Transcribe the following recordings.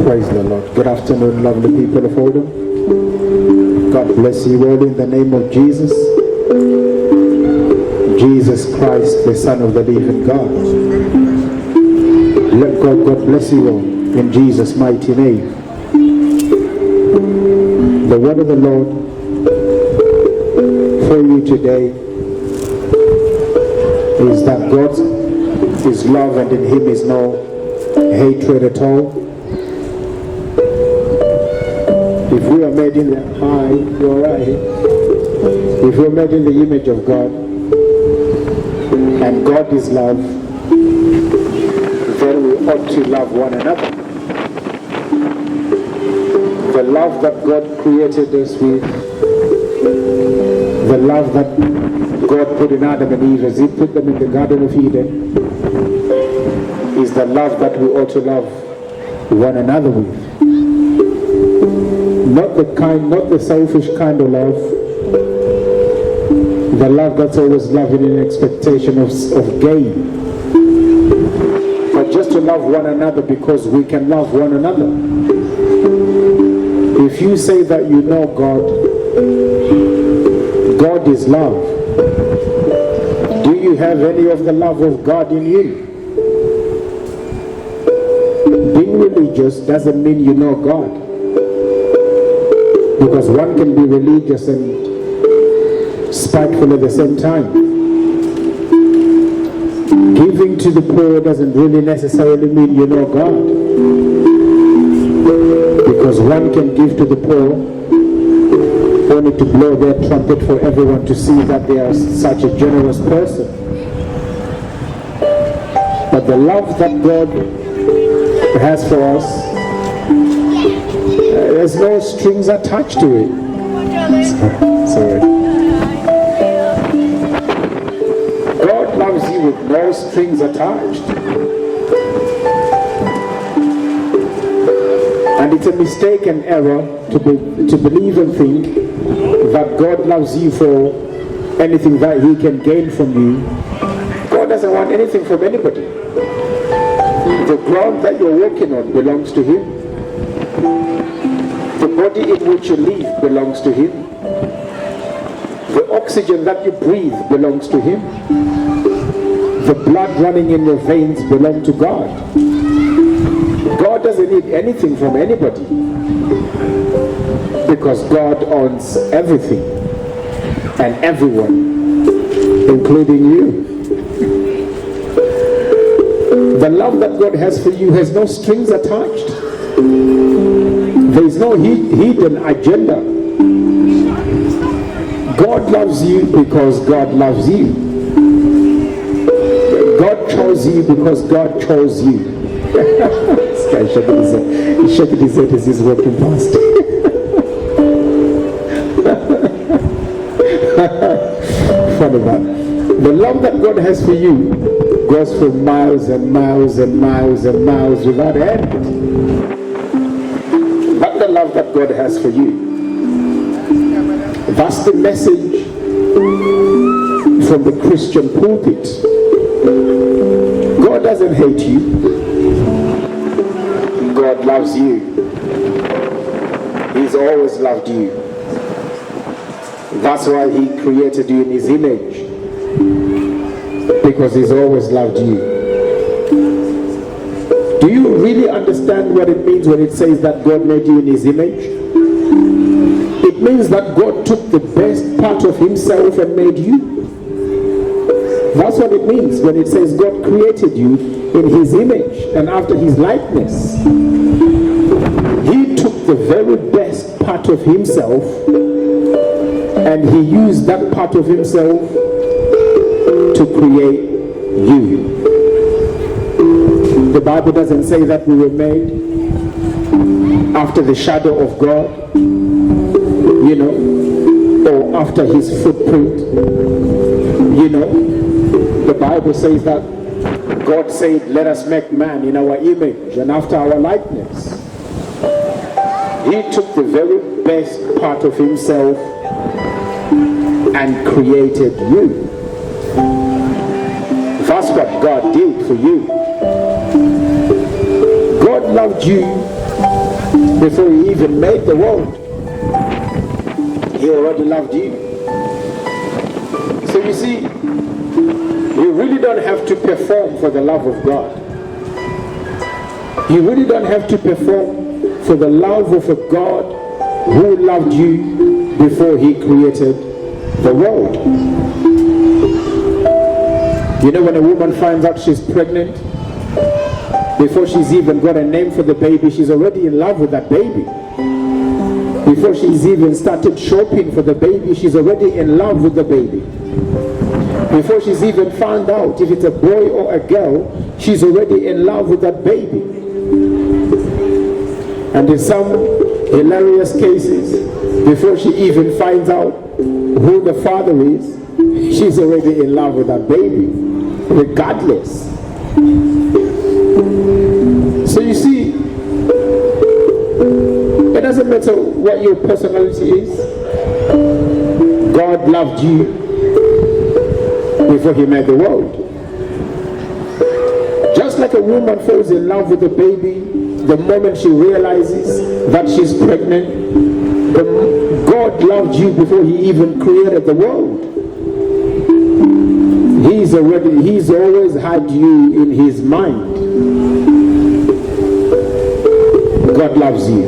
Praise the Lord. Good afternoon, lovely people of Oldham. God bless you all in the name of Jesus. Jesus Christ, the Son of the living God. Let God bless you all in Jesus' mighty name. The word of the Lord for you today is that God is love and in Him is no hatred at all. If we are made in the if we are made in the image of God, and God is love, then we ought to love one another. The love that God created us with, the love that God put in Adam and Eve as He put them in the Garden of Eden, is the love that we ought to love one another with. Not the selfish kind of love, the love that's always loving in expectation of gain, but just to love one another because we can love one another. If you say that you know God, God is love, do you have any of the love of God in you? Being religious doesn't mean you know God, because one can be religious and spiteful at the same time. Giving to the poor doesn't really necessarily mean you know God, because one can give to the poor only to blow their trumpet for everyone to see that they are such a generous person. But the love that God has for us, there's no strings attached to it. Sorry. God loves you with no strings attached. And it's a mistake and error to believe and think that God loves you for anything that He can gain from you. God doesn't want anything from anybody. The ground that you're walking on belongs to Him. The body in which you live belongs to Him. The oxygen that you breathe belongs to Him. The blood running in your veins belongs to God. God doesn't need anything from anybody, because God owns everything and everyone, including you. The love that God has for you has no strings attached. There is no hidden agenda. God loves you because God loves you. God chose you because God chose you. This guy he's shaking his head as he's walking past. Funny that. The love that God has for you goes for miles and miles and miles and miles without end. But the love that God has for you, that's the message from the Christian pulpit. God doesn't hate you. God loves you. He's always loved you. That's why He created you in His image, because He's always loved you. Do you really understand what it means when it says that God made you in His image? It means that God took the best part of Himself and made you. That's what it means when it says God created you in His image and after His likeness. He took the very best part of Himself and He used that part of Himself to create you. The Bible doesn't say that we were made after the shadow of God, or after His footprint. The Bible says that God said, let us make man in our image and after our likeness. He took the very best part of Himself and created you. That's what God did for you. God loved you Before he even made the world, he already loved you. So you see, you really don't have to perform for the love of God. You really don't have to perform for the love of a God who loved you before he created the world. You know, when a woman finds out she's pregnant, before she's even got a name for the baby, she's already in love with that baby. Before she's even started shopping for the baby, she's already in love with the baby. Before she's even found out if it's a boy or a girl, she's already in love with that baby. And in some hilarious cases, before she even finds out who the father is, she's already in love with that baby, regardless. So you see, it doesn't matter what your personality is. God loved you before he made the world. Just like a woman falls in love with a baby the moment she realizes that she's pregnant, God loved you before he even created the world. He's always had you in his mind. God loves you.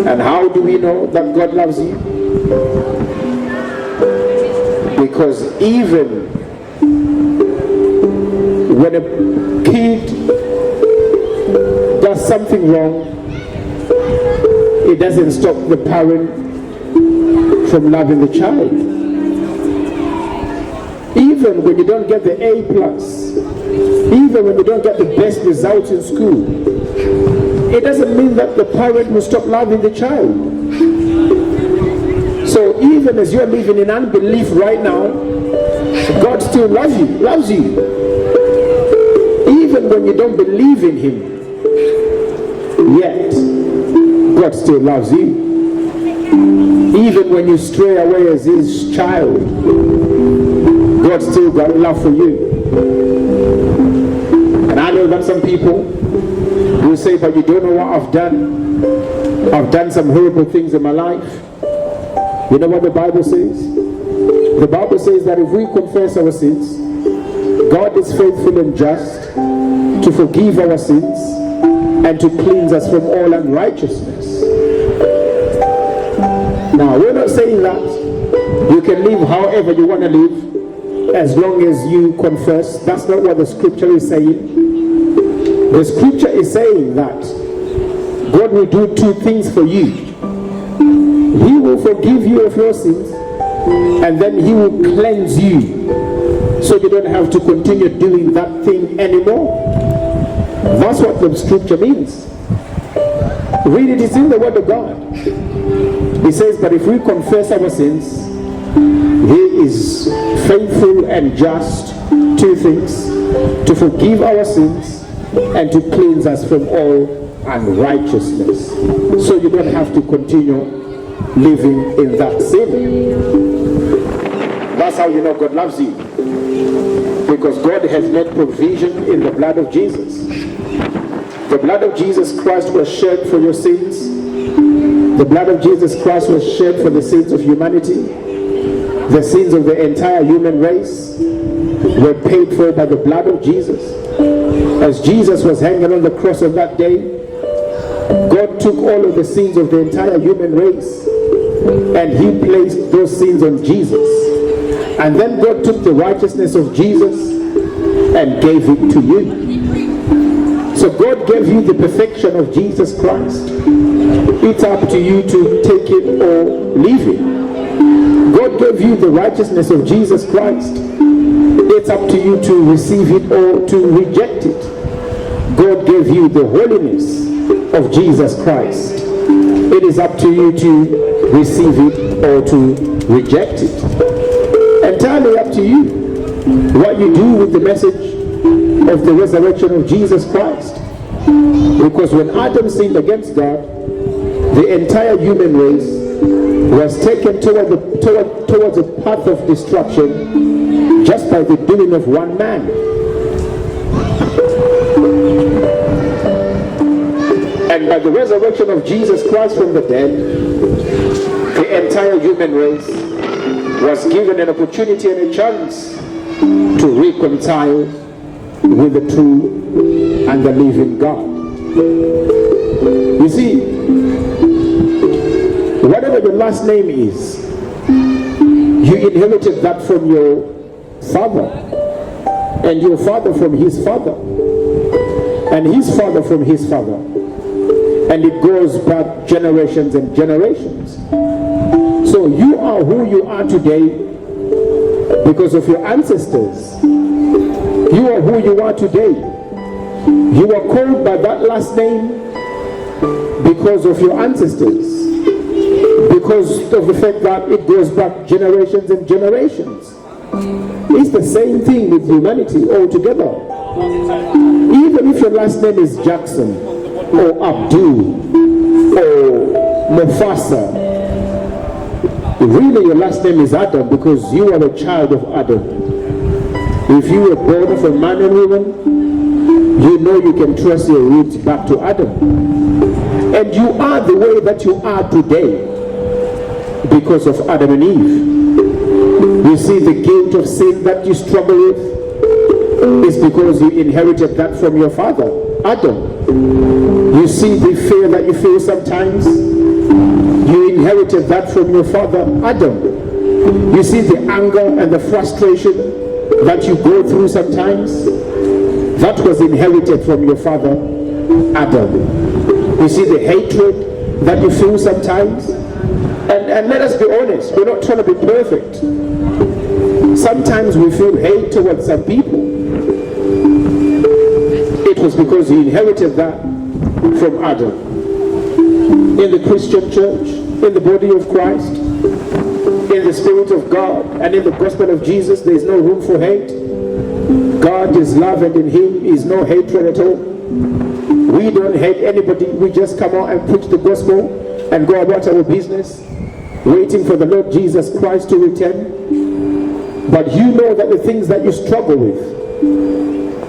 And how do we know that God loves you? Because even when a kid does something wrong, it doesn't stop the parent from loving the child. Even when you don't get the A+, even when you don't get the best results in school, it doesn't mean that the parent will stop loving the child. So even as you're living in unbelief right now, God still loves you. Even when you don't believe in him, yet God still loves you. Even when you stray away as his child, God still got love for you. And I know that some people will say, but you don't know what I've done. I've done some horrible things in my life. You know what the Bible says? The Bible says that if we confess our sins, God is faithful and just to forgive our sins and to cleanse us from all unrighteousness. Now, we're not saying that you can live however you want to live as long as you confess. That's not what the scripture is saying. The scripture is saying that God will do two things for you. He will forgive you of your sins, and then he will cleanse you, so you don't have to continue doing that thing anymore. That's what the scripture means. Read it, it's in the word of God. It says, but if we confess our sins, he is faithful and just, two things, to forgive our sins and to cleanse us from all unrighteousness. So you don't have to continue living in that sin. That's how you know God loves you. Because God has made provision in the blood of Jesus. The blood of Jesus Christ was shed for your sins. The blood of Jesus Christ was shed for the sins of humanity. The sins of the entire human race were paid for by the blood of Jesus. As Jesus was hanging on the cross on that day, God took all of the sins of the entire human race and he placed those sins on Jesus. And then God took the righteousness of Jesus and gave it to you. So God gave you the perfection of Jesus Christ. It's up to you to take it or leave it. God gave you the righteousness of Jesus Christ. It's up to you to receive it or to reject it. God gave you the holiness of Jesus Christ. It is up to you to receive it or to reject it. Entirely up to you what you do with the message of the resurrection of Jesus Christ. Because when Adam sinned against God, the entire human race was taken towards a path of destruction just by the doing of one man. And by the resurrection of Jesus Christ from the dead, the entire human race was given an opportunity and a chance to reconcile with the true and the living God. You see, whatever your last name is, you inherited that from your father, and your father from his father, and his father from his father, and it goes back generations and generations. So you are who you are today because of your ancestors. You are who you are today. You are called by that last name because of your ancestors, because of the fact that it goes back generations and generations. It's the same thing with humanity altogether. Even if your last name is Jackson or Abdul or Mufasa, really your last name is Adam because you are a child of Adam. If you were born of a man and woman, you know you can trace your roots back to Adam. And you are the way that you are today because of Adam and Eve. You see, the guilt of sin that you struggle with is because you inherited that from your father, Adam. You see the fear that you feel sometimes, you inherited that from your father, Adam. You see the anger and the frustration that you go through sometimes, that was inherited from your father, Adam. You see the hatred that you feel sometimes, and let us be honest, we're not trying to be perfect. Sometimes we feel hate towards some people. It was because you inherited that from Adam. In the Christian church, in the body of Christ, in the Spirit of God, and in the gospel of Jesus, there is no room for hate. God is love, and in him is no hatred at all. We don't hate anybody. We just come out and preach the gospel and go about our business, waiting for the Lord Jesus Christ to return. But you know that the things that you struggle with,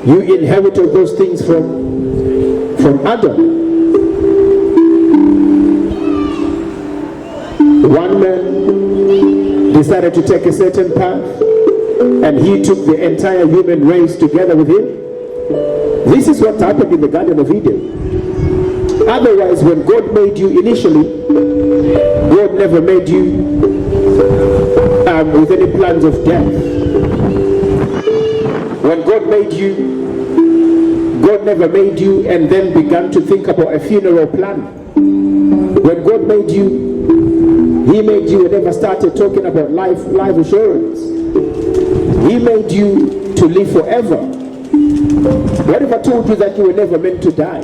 you inherited those things from Adam. One man decided to take a certain path, and he took the entire human race together with him. This is what happened in the Garden of Eden. Otherwise, when God made you initially, God never made you with any plans of death. When God made you, God never made you and then began to think about a funeral plan. When God made you, he made you and never started talking about life assurance. He made you to live forever. What if I told you that you were never meant to die?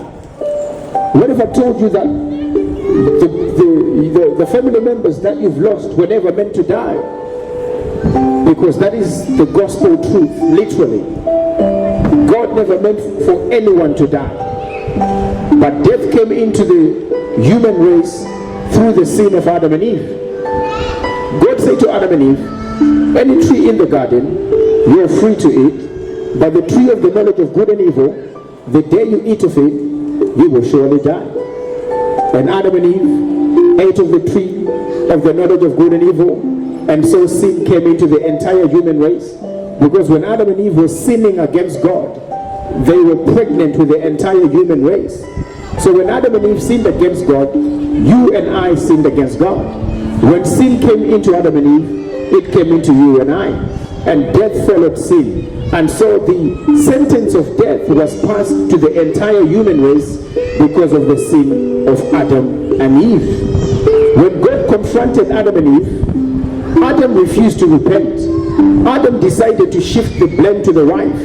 What if I told you that the family members that you've lost were never meant to die? Because that is the gospel truth, literally. God never meant for anyone to die. But death came into the human race through the sin of Adam and Eve. God said to Adam and Eve, any tree in the garden, you are free to eat, but the tree of the knowledge of good and evil, the day you eat of it, you will surely die. And Adam and Eve ate of the tree of the knowledge of good and evil, and so sin came into the entire human race. Because when Adam and Eve were sinning against God, they were pregnant with the entire human race. So when Adam and Eve sinned against God, you and I sinned against God. When sin came into Adam and Eve, it came into you and I. And death followed sin. And so the sentence of death was passed to the entire human race because of the sin of Adam and Eve. When God confronted Adam and Eve, Adam refused to repent. Adam decided to shift the blame to the wife,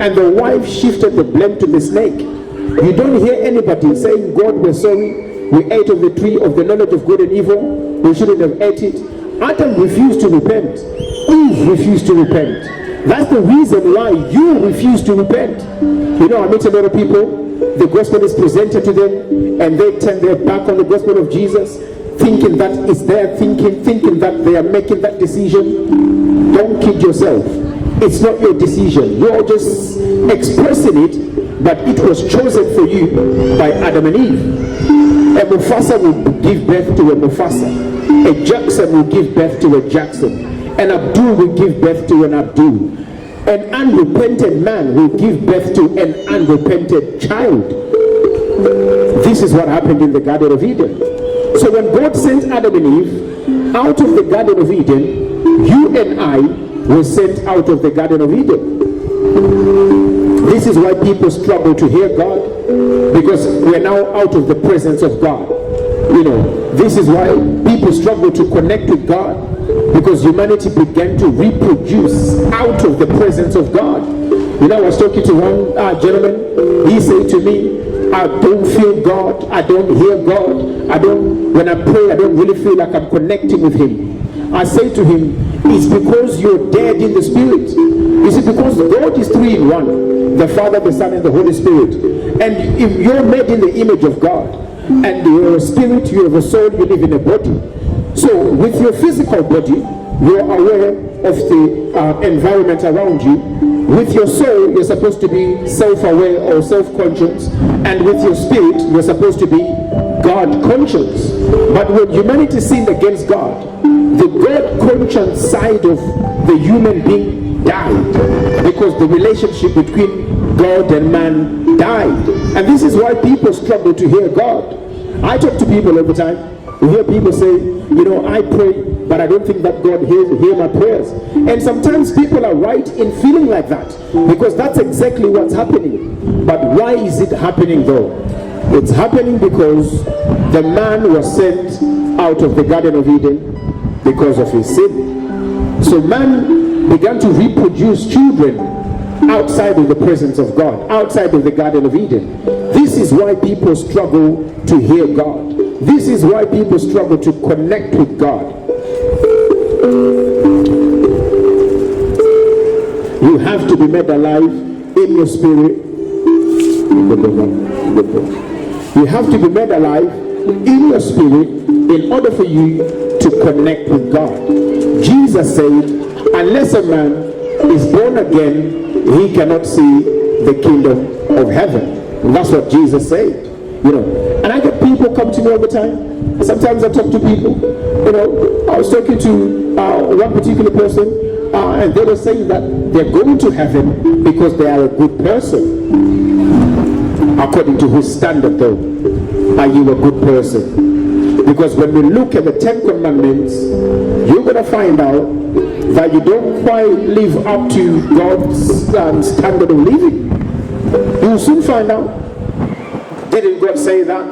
and the wife shifted the blame to the snake. You don't hear anybody saying, God, we're sorry, we ate of the tree of the knowledge of good and evil, we shouldn't have ate it. Adam refused to repent. Eve refused to repent. That's the reason why you refuse to repent. You know, I meet a lot of people, the gospel is presented to them, and they turn their back on the gospel of Jesus, thinking that it's their thinking that they are making that decision. Don't kid yourself. It's not your decision. You're just expressing it but it was chosen for you by Adam and Eve. A Mufasa will give birth to a Mufasa. A Jackson will give birth to a Jackson. An Abdul will give birth to an Abdul. An unrepentant man will give birth to an unrepentant child. This is what happened in the Garden of Eden. So when God sent Adam and Eve out of the Garden of Eden, you and I were sent out of the Garden of Eden. This is why people struggle to hear God, because we're now out of the presence of God. This is why people struggle to connect with God, because humanity began to reproduce out of the presence of God. I was talking to one gentleman. He said to me, I don't feel God, I don't hear God, when I pray, I don't really feel like I'm connecting with Him. I say to him, it's because you're dead in the Spirit. You see, because God is 3 in 1, the Father, the Son, and the Holy Spirit. And if you're made in the image of God, and you're a spirit, you have a soul, you live in a body. So with your physical body, you're aware of the environment around you. With your soul, you're supposed to be self-aware or self-conscious, and with your spirit, you're supposed to be God-conscious. But when humanity sinned against God, the God-conscious side of the human being died, because the relationship between God and man died. And this is why people struggle to hear God. I talk to people all the time. We hear people say, I pray, but I don't think that God hears my prayers. And sometimes people are right in feeling like that, because that's exactly what's happening. But why is it happening though? It's happening because the man was sent out of the Garden of Eden because of his sin. So man began to reproduce children outside of the presence of God, outside of the Garden of Eden. This is why people struggle to hear God. This is why people struggle to connect with God. You have to be made alive in your spirit. You have to be made alive in your spirit in order for you to connect with God. Jesus said, unless a man is born again, he cannot see the kingdom of heaven. And that's what Jesus said. And I get people come to me all the time. Sometimes I talk to people. I was talking to one particular person, and they were saying that they're going to heaven because they are a good person. According to whose standard though? Are you a good person? Because when we look at the 10 Commandments, you're going to find out that you don't quite live up to God's standard of living. You'll soon find out. Didn't God say that?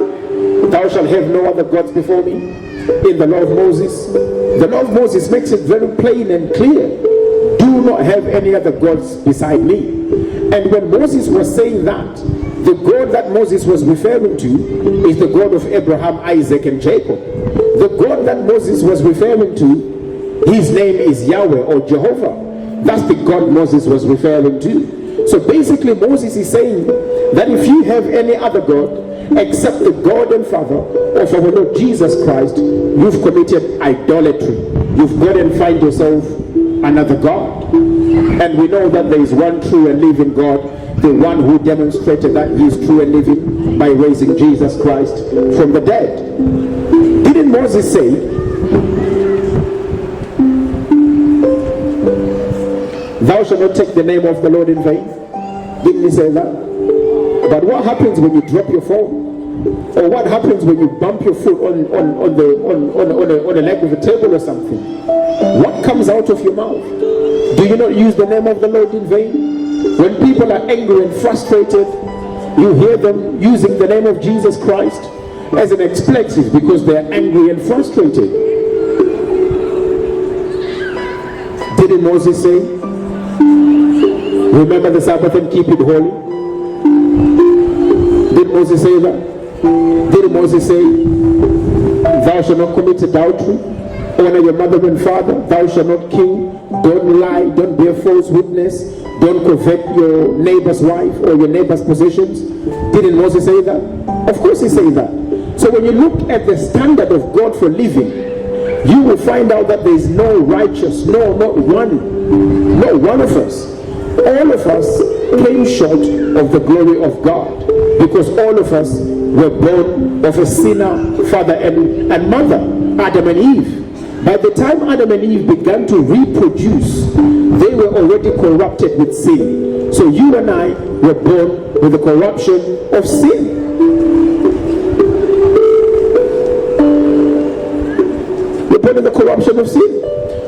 Thou shalt have no other gods before me in the law of Moses? The law of Moses makes it very plain and clear. Do not have any other gods beside me. And when Moses was saying that, the God that Moses was referring to is the God of Abraham, Isaac, and Jacob. The God that Moses was referring to, his name is Yahweh or Jehovah. That's the God Moses was referring to. So basically Moses is saying that if you have any other God except the God and Father of our Lord Jesus Christ, you've committed idolatry. You've gone and find yourself another God. And we know that there is one true and living God, the one who demonstrated that he is true and living by raising Jesus Christ from the dead. Didn't Moses say, thou shalt not take the name of the Lord in vain? Didn't he say that? But what happens when you drop your phone? Or what happens when you bump your foot on a leg of a table or something? What comes out of your mouth? Do you not use the name of the Lord in vain? When people are angry and frustrated, you hear them using the name of Jesus Christ as an expletive because they are angry and frustrated. Didn't Moses say, remember the Sabbath and keep it holy? Did Moses say that? Did Moses say, thou shalt not commit adultery? Honor your mother and father. Thou shalt not kill. Don't lie. Don't bear false witness. Don't covet your neighbor's wife or your neighbor's possessions. Didn't Moses say that? Of course he said that. So when you look at the standard of God for living, you will find out that there is no righteous, not one of us. All of us came short of the glory of God, because all of us were born of a sinner father and mother, Adam and Eve. By the time Adam and Eve began to reproduce, they were already corrupted with sin. So you and I were born with the corruption of sin. We're born in the corruption of sin.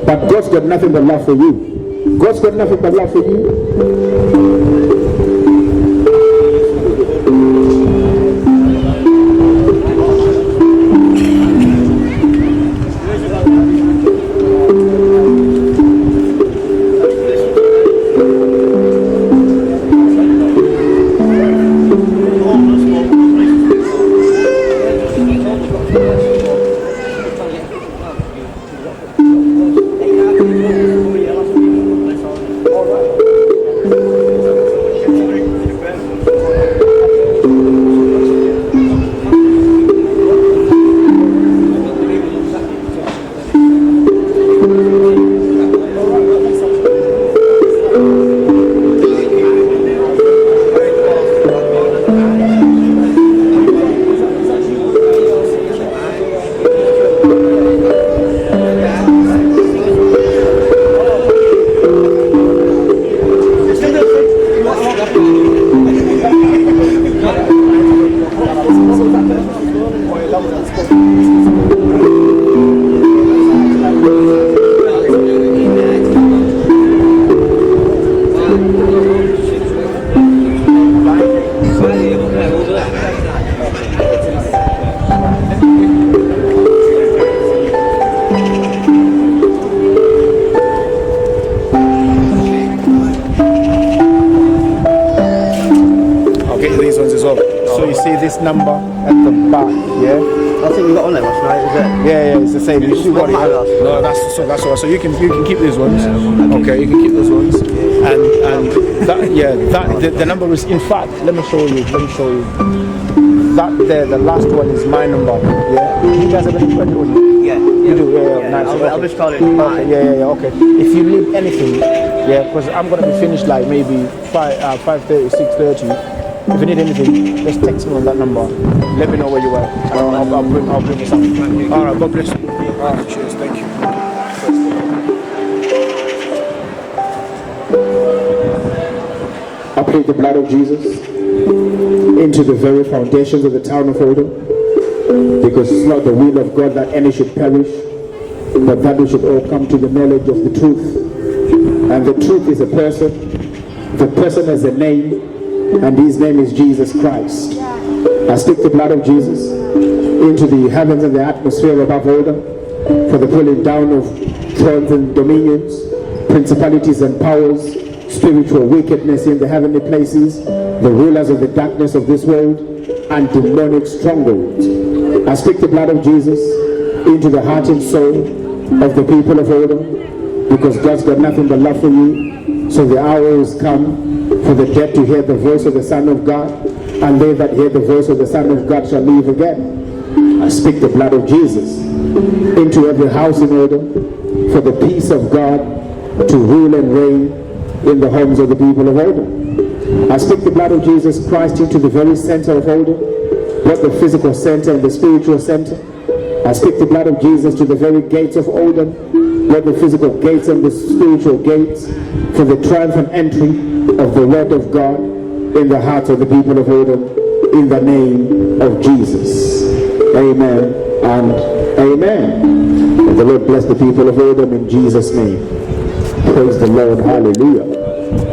But God's got nothing but love for you. God's got nothing but love for you. This number at the back, yeah. I think we got on there, right? Is it? Yeah, it's the same. You still got it. No, that's all. So you can keep these ones. Okay, you can keep those ones. And the number is, in fact, let me show you. That there, the last one is my number. Yeah. You guys have any credit on you? Yeah. You do. Yeah. Nice. I'll just call it. Okay. Yeah. Okay. If you need anything, yeah, because I'm gonna be finished like maybe 5:30, 6:30. If you need anything, just text me on that number. Let me know where you are, and I'll bring you something. All right, God bless you. All right, cheers, thank you. I plead the blood of Jesus into the very foundations of the town of Oldham, because it's not the will of God that any should perish, but that we should all come to the knowledge of the truth. And the truth is a person. The person has a name. And his name is Jesus Christ. I speak the blood of Jesus into the heavens and the atmosphere above Oldham, for the pulling down of thrones and dominions, principalities and powers, spiritual wickedness in the heavenly places, the rulers of the darkness of this world, and demonic strongholds. I speak the blood of Jesus into the heart and soul of the people of Oldham, because God's got nothing but love for you. So the hour is come for the dead to hear the voice of the Son of God, and they that hear the voice of the Son of God shall live again. I speak the blood of Jesus into every house in Oldham, for the peace of God to rule and reign in the homes of the people of Oldham. I speak the blood of Jesus Christ into the very center of Oldham, both the physical center and the spiritual center. I speak the blood of Jesus to the very gates of Oldham, both the physical gates and the spiritual gates, for the triumphant entry of the word of God in the hearts of the people of Oldham, in the name of Jesus. Amen and amen. And the Lord bless the people of Oldham in Jesus' name. Praise the Lord. Hallelujah.